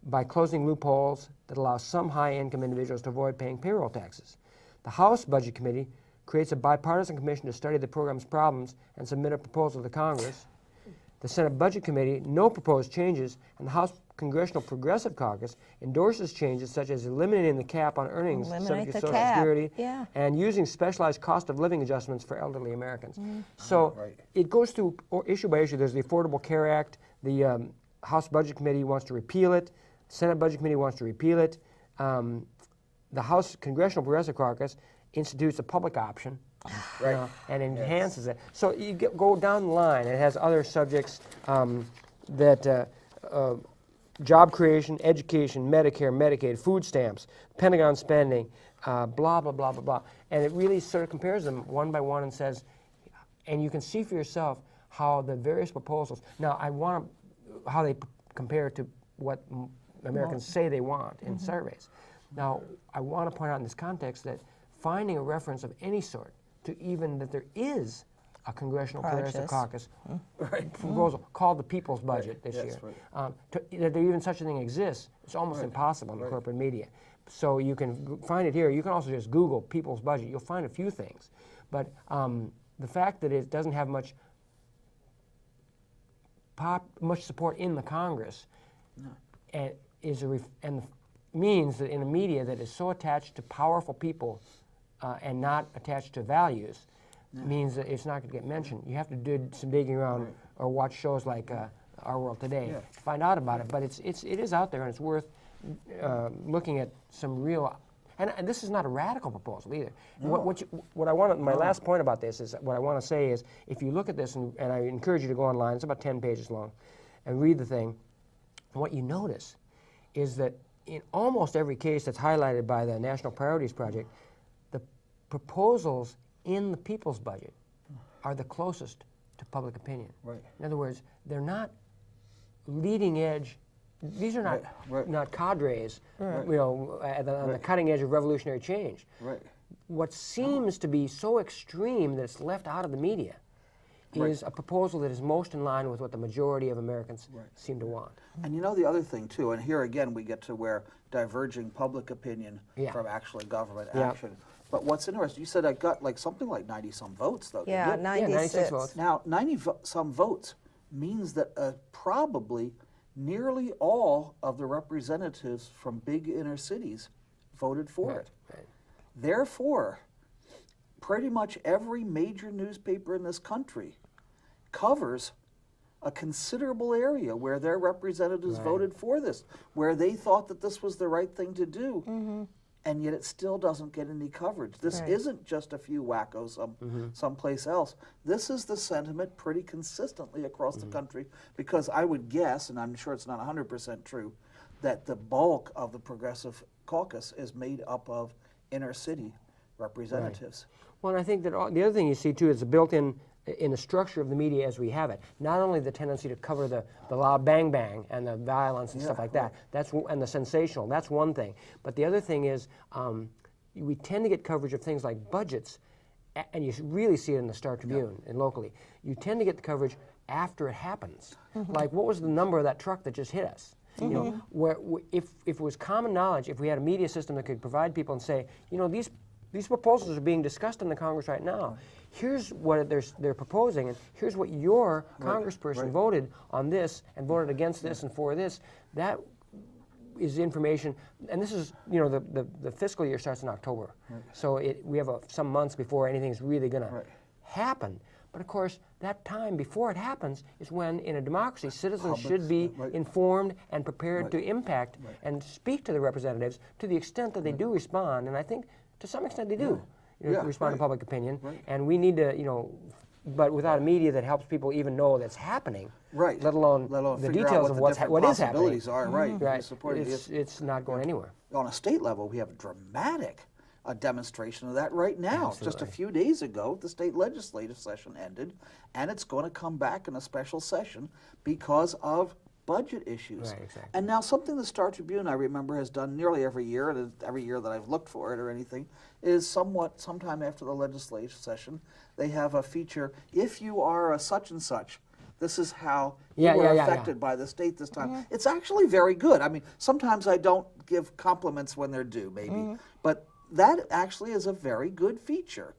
by closing loopholes that allow some high-income individuals to avoid paying payroll taxes. The House Budget Committee creates a bipartisan commission to study the program's problems and submit a proposal to Congress. The Senate Budget Committee, no proposed changes, and the House Congressional Progressive Caucus endorses changes such as eliminating the cap on earnings subject to Social Security and using specialized cost of living adjustments for elderly Americans. So it goes through issue by issue. There's the Affordable Care Act. The House Budget Committee wants to repeal it. The Senate Budget Committee wants to repeal it. The House Congressional Progressive Caucus institutes a public option. And enhances it. So you go down the line. It has other subjects job creation, education, Medicare, Medicaid, food stamps, Pentagon spending, blah, blah, blah, blah, blah. And it really sort of compares them one by one and says, and you can see for yourself how the various proposals, now how they compare to what Americans say they want in surveys. Now, I want to point out in this context that finding a reference of any sort to even that there is a Congressional Progressive Caucus proposal called the People's Budget this year. That there even such a thing exists, it's almost impossible in the corporate media. So you can find it here. You can also just Google People's Budget. You'll find a few things. But the fact that it doesn't have much support in the Congress, and means that in a media that is so attached to powerful people and not attached to values, means that it's not going to get mentioned. You have to do some digging around or watch shows like Our World Today to find out about it. But it is out there, and it's worth looking at some real. And this is not a radical proposal either. No. What I want, my last point about this is, what I want to say is, if you look at this, and I encourage you to go online, it's about 10 pages long, and read the thing, what you notice is that in almost every case that's highlighted by the National Priorities Project, the proposals in the people's budget are the closest to public opinion. Right. In other words, they're not leading edge. These are not cadres, you know, on the cutting edge of revolutionary change. Right. What seems to be so extreme that it's left out of the media is a proposal that is most in line with what the majority of Americans seem to want. And you know the other thing too, and here again we get to where diverging public opinion from actually government action. But what's interesting, you said I got like something like 90-some votes though. Yeah, 96 votes. Now 90-some votes means that probably nearly all of the representatives from big inner cities voted for it. Right. Therefore, pretty much every major newspaper in this country covers a considerable area where their representatives voted for this, where they thought that this was the right thing to do, and yet it still doesn't get any coverage. This isn't just a few wackos someplace else. This is the sentiment pretty consistently across the country, because I would guess, and I'm sure it's not 100% true, that the bulk of the Progressive Caucus is made up of inner city representatives. Well, and I think that the other thing you see too is built-in in the structure of the media as we have it. Not only the tendency to cover the loud bang bang and the violence and stuff like that, and the sensational, that's one thing. But the other thing is we tend to get coverage of things like budgets, and you really see it in the Star Tribune and locally. You tend to get the coverage after it happens. Like, what was the number of that truck that just hit us? You know, if it was common knowledge, if we had a media system that could provide people and say, you know, these proposals are being discussed in the Congress right now. Here's what they're proposing, and here's what your congressperson voted on this and voted against this and for this. That is information, and this is, you know, the fiscal year starts in October, so we have some months before anything's really going to happen. But of course, that time before it happens is when, in a democracy, citizens should be informed and prepared to impact and speak to the representatives to the extent that they do respond, and I think to some extent they do respond to public opinion, and we need to, you know, but without a media that helps people even know that's happening, let alone the details of what is happening, it's not going anywhere. On a state level, we have a dramatic demonstration of that right now. Just a few days ago, the state legislative session ended, and it's going to come back in a special session because of budget issues. And now something the Star Tribune, I remember, has done nearly every year, and every year that I've looked for it or anything, is sometime after the legislative session, they have a feature, if you are a such and such, this is how you were affected by the state this time. It's actually very good. I mean, sometimes I don't give compliments when they're due, maybe, but that actually is a very good feature.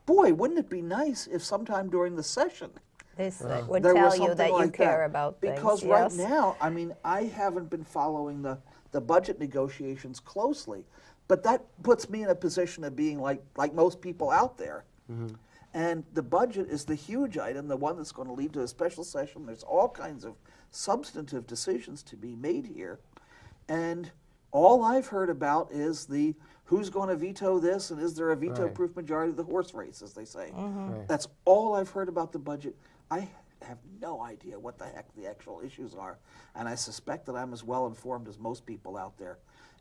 Boy, wouldn't it be nice if sometime during the session this would tell you that you care about things. Because right now, I mean, I haven't been following the budget negotiations closely, but that puts me in a position of being like most people out there. And the budget is the huge item, the one that's going to lead to a special session. There's all kinds of substantive decisions to be made here. And all I've heard about is who's going to veto this, and is there a veto-proof majority of the horse race, as they say. That's all I've heard about the budget. I have no idea what the heck the actual issues are, and I suspect that I'm as well informed as most people out there.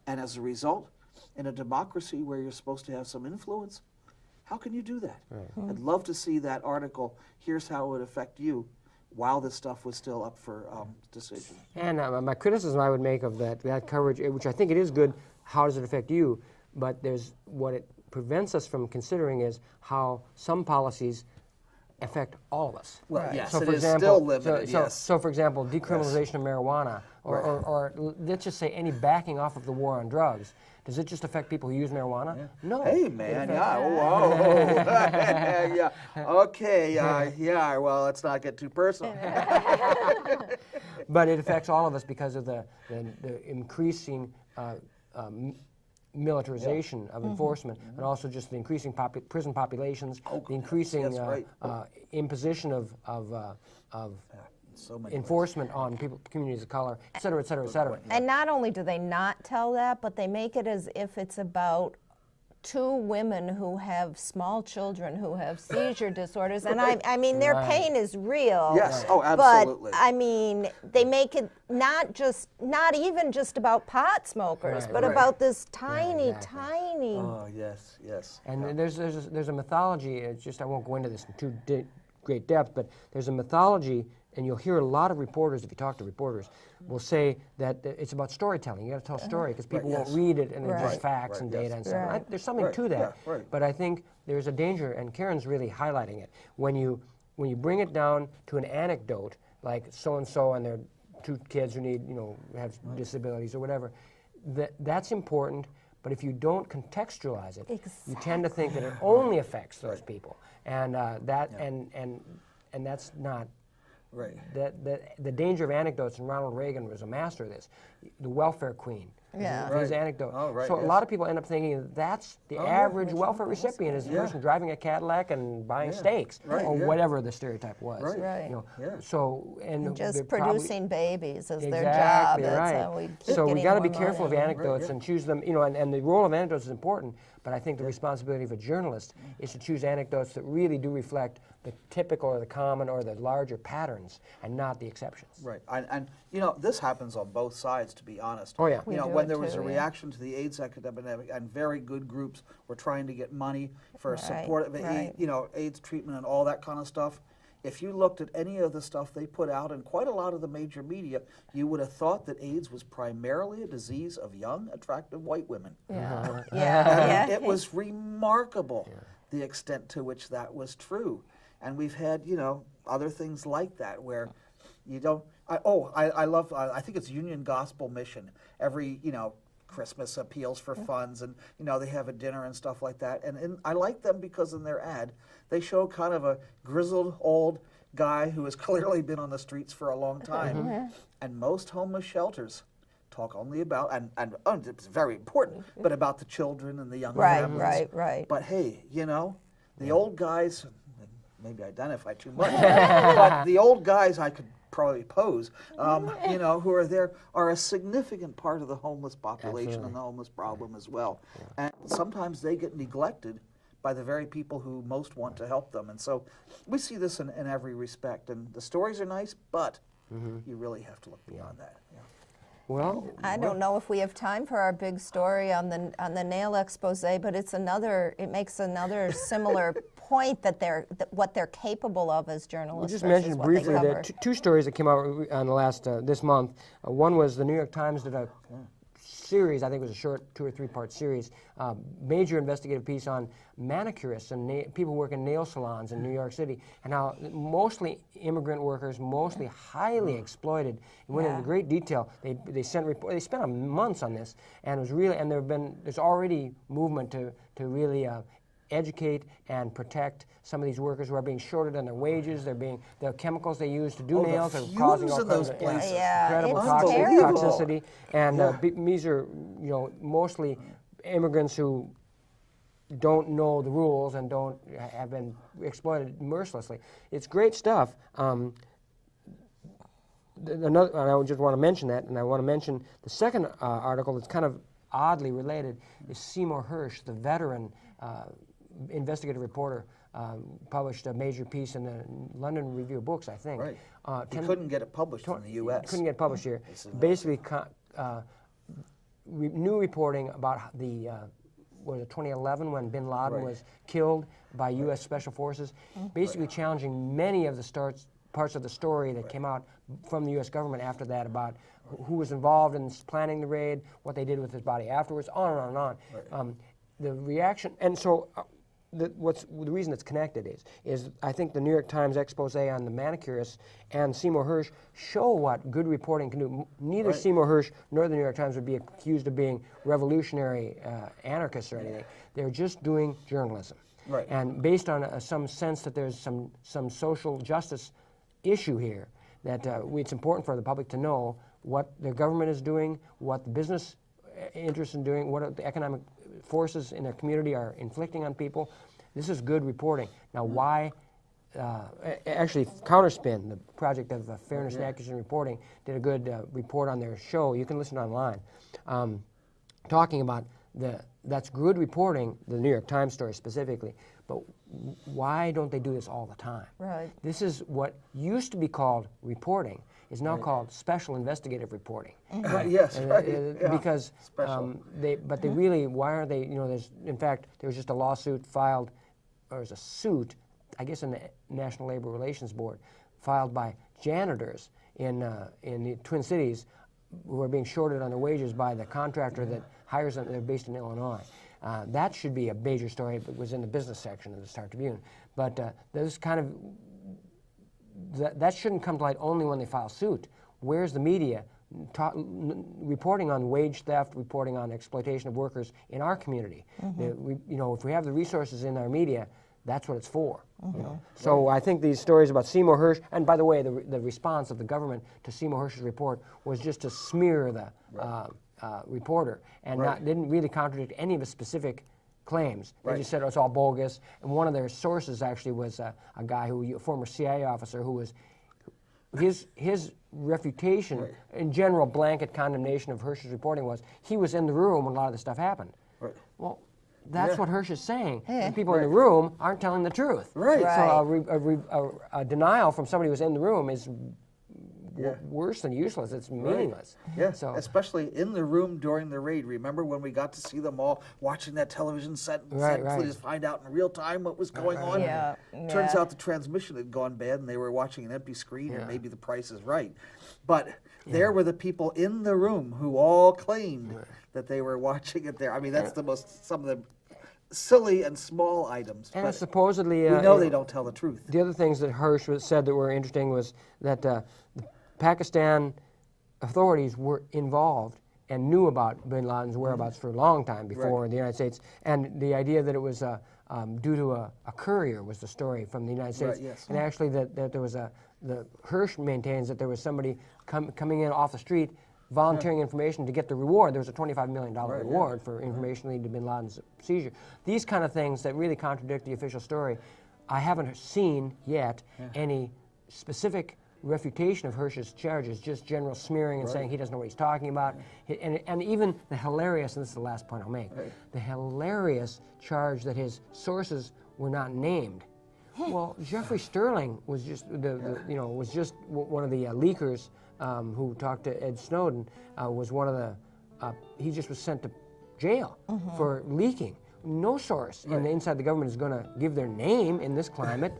And as a result, in a democracy where you're supposed to have some influence, how can you do that? I'd love to see that article, here's how it would affect you, while this stuff was still up for decision. And my criticism I would make of that coverage, which I think it is good, how does it affect you? But what it prevents us from considering is how some policies affect all of us. Well, Right. yes, So it for is example, still limited, yes. So for example, decriminalization of marijuana, or let's just say any backing off of the war on drugs. Does it just affect people who use marijuana? Yeah. No. Hey, It man, affects- yeah, whoa. Yeah, okay, yeah, well, let's not get too personal. But it affects all of us because of the increasing militarization of enforcement, and also just the increasing prison populations, the increasing yes, right. imposition of So many enforcement on communities of color, et cetera, et cetera, et cetera. And not only do they not tell that, but they make it as if it's about two women who have small children who have seizure disorders. And I mean, their pain is real. Yes, oh, absolutely. But, I mean, they make it not even just about pot smokers, but about this tiny. Oh, yes, yes. And there's a mythology, it's just, I won't go into this in too great depth, but there's a mythology, and you'll hear a lot of reporters, if you talk to reporters, will say that it's about storytelling. You got to tell a story because people won't read it and they're just facts and data and stuff. There's something to that, but I think there's a danger, and Karen's really highlighting it. When you bring it down to an anecdote, like so and their two kids who need, have disabilities or whatever, that's important. But if you don't contextualize it, you tend to think that it only affects those people, and and that's not. Right. The danger of anecdotes, and Ronald Reagan was a master of this. The welfare queen. Yeah. His anecdote. Oh, right, so a lot of people end up thinking that's the average welfare recipient is the person driving a Cadillac and buying steaks, or whatever the stereotype was. Right. So and just producing babies is their job. Exactly That's right. how we keep So we getting got to be more careful money. of anecdotes and choose them. And the role of anecdotes is important. But I think the responsibility of a journalist is to choose anecdotes that really do reflect the typical or the common or the larger patterns and not the exceptions. Right, and this happens on both sides, to be honest. Oh, yeah. When there was a reaction to the AIDS epidemic, and very good groups were trying to get money for support of AIDS treatment and all that kind of stuff. If you looked at any of the stuff they put out, and quite a lot of the major media, you would have thought that AIDS was primarily a disease of young, attractive white women. Yeah. It was remarkable the extent to which that was true. And we've had, other things like that where you don't. I love. I think it's Union Gospel Mission. Every Christmas appeals for funds, and they have a dinner and stuff like that. And I like them because in their ad they show kind of a grizzled old guy who has clearly been on the streets for a long time. And most homeless shelters talk only about and it's very important, but about the children and the young families. Right. But hey, the old guys. Maybe identify too much, but the old guys I could probably pose, who are there, are a significant part of the homeless population and the homeless problem as well. And sometimes they get neglected by the very people who most want to help them. And so we see this in every respect. And the stories are nice, but you really have to look beyond that. Well, I don't know if we have time for our big story on the nail expose, but it makes another similar point that what they're capable of as journalists. We just mentioned briefly that two stories that came out on the last this month. One was the New York Times did a series, I think it was a short 2 or 3 part series, major investigative piece on manicurists and people who work in nail salons in New York City, and how mostly immigrant workers, mostly highly exploited. It went into great detail. They spent months on this, and it was really, and there's already movement to really educate and protect some of these workers who are being shorted on their wages. The chemicals they use to do nails are causing all kinds of incredible toxicity. And these are mostly immigrants who don't know the rules and have been exploited mercilessly. It's great stuff. And I just want to mention that, and I want to mention the second article that's kind of oddly related is Seymour Hersh, the veteran investigative reporter, published a major piece in the London Review of Books, I think. Right. He couldn't get it published in the U.S. Couldn't get it published here. Basically, new reporting about the 2011 when bin Laden was killed by U.S. Special Forces, basically challenging many of the parts of the story that came out from the U.S. government after that about who was involved in planning the raid, what they did with his body afterwards, on and on and on. The reaction, and so the reason it's connected is I think the New York Times expose on the manicurists and Seymour Hersh show what good reporting can do. Neither Seymour Hersh nor the New York Times would be accused of being revolutionary anarchists or anything. They're just doing journalism. Right. And based on some sense that there's some social justice issue here, that it's important for the public to know what the government is doing, what the business interests in doing, what the economic forces in their community are inflicting on people. This is good reporting. Now, why? Actually, Counterspin, the project of fairness and accuracy in reporting, did a good report on their show. You can listen online, talking about that's good reporting, the New York Times story specifically, but why don't they do this all the time? Right. This is what used to be called reporting, is now called special investigative reporting. Yes, Because they really, why are they, in fact, there was just a lawsuit filed, or was a suit, I guess in the National Labor Relations Board, filed by janitors in the Twin Cities who are being shorted on their wages by the contractor that hires them. They're based in Illinois. That should be a major story. It was in the business section of the Star Tribune. But those kind of, that shouldn't come to light only when they file suit. Where's the media reporting on wage theft, reporting on exploitation of workers in our community? If we have the resources in our media, that's what it's for. So I think these stories about Seymour Hersh, and by the way, the response of the government to Seymour Hersh's report was just to smear the reporter, and didn't really contradict any of his specific claims. They just said, oh, it's all bogus. And one of their sources actually was a guy a former CIA officer, who was, his refutation, in general blanket condemnation of Hersh's reporting was, he was in the room when a lot of this stuff happened. Well, that's what Hersh is saying. And people in the room aren't telling the truth. So a denial from somebody who's in the room is worse than useless. It's meaningless. So, especially in the room during the raid. Remember when we got to see them all watching that television set to just find out in real time what was going on? Turns out the transmission had gone bad and they were watching an empty screen, and maybe the Price is Right. But there were the people in the room who all claimed that they were watching it there. I mean, that's some of the silly and small items. And supposedly, we know they don't tell the truth. The other things that Hersh said that were interesting was that the Pakistan authorities were involved and knew about bin Laden's whereabouts for a long time before the United States. And the idea that it was due to a courier was the story from the United States. And actually that there was the Hersh maintains that there was somebody coming in off the street volunteering information to get the reward. There was a $25 million reward for information leading to bin Laden's seizure. These kind of things that really contradict the official story. I haven't seen yet any specific refutation of Hersh's charges, just general smearing and saying he doesn't know what he's talking about. And even the hilarious, and this is the last point I'll make, the hilarious charge that his sources were not named. Well, Jeffrey Sterling was just was just one of the leakers who talked to Ed Snowden. Was one of the he just was sent to jail for leaking. No source inside the government is going to give their name in this climate.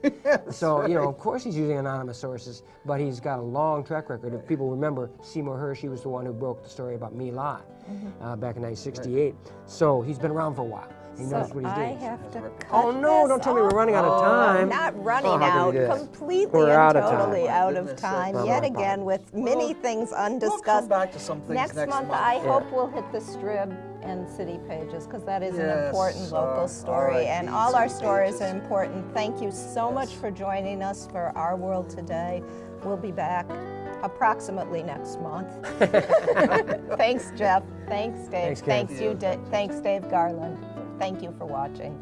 So of course he's using anonymous sources, but he's got a long track record. If people remember, Seymour Hersh, he was the one who broke the story about My Lai back in 1968. So he's been around for a while. He knows what he's doing. I have to cut Oh no! Don't tell me we're running out of time. Not running out, completely and totally out of time. Yet again, with many things undiscussed. We'll come back to some things next month. I hope we'll hit the Strib and city pages, because that is an important local story, and all our stories are important. Thank you so much for joining us for Our World Today. We'll be back approximately next month. Thanks, Jeff. Thanks, Dave. Thanks, Dave Garland. Thank you for watching.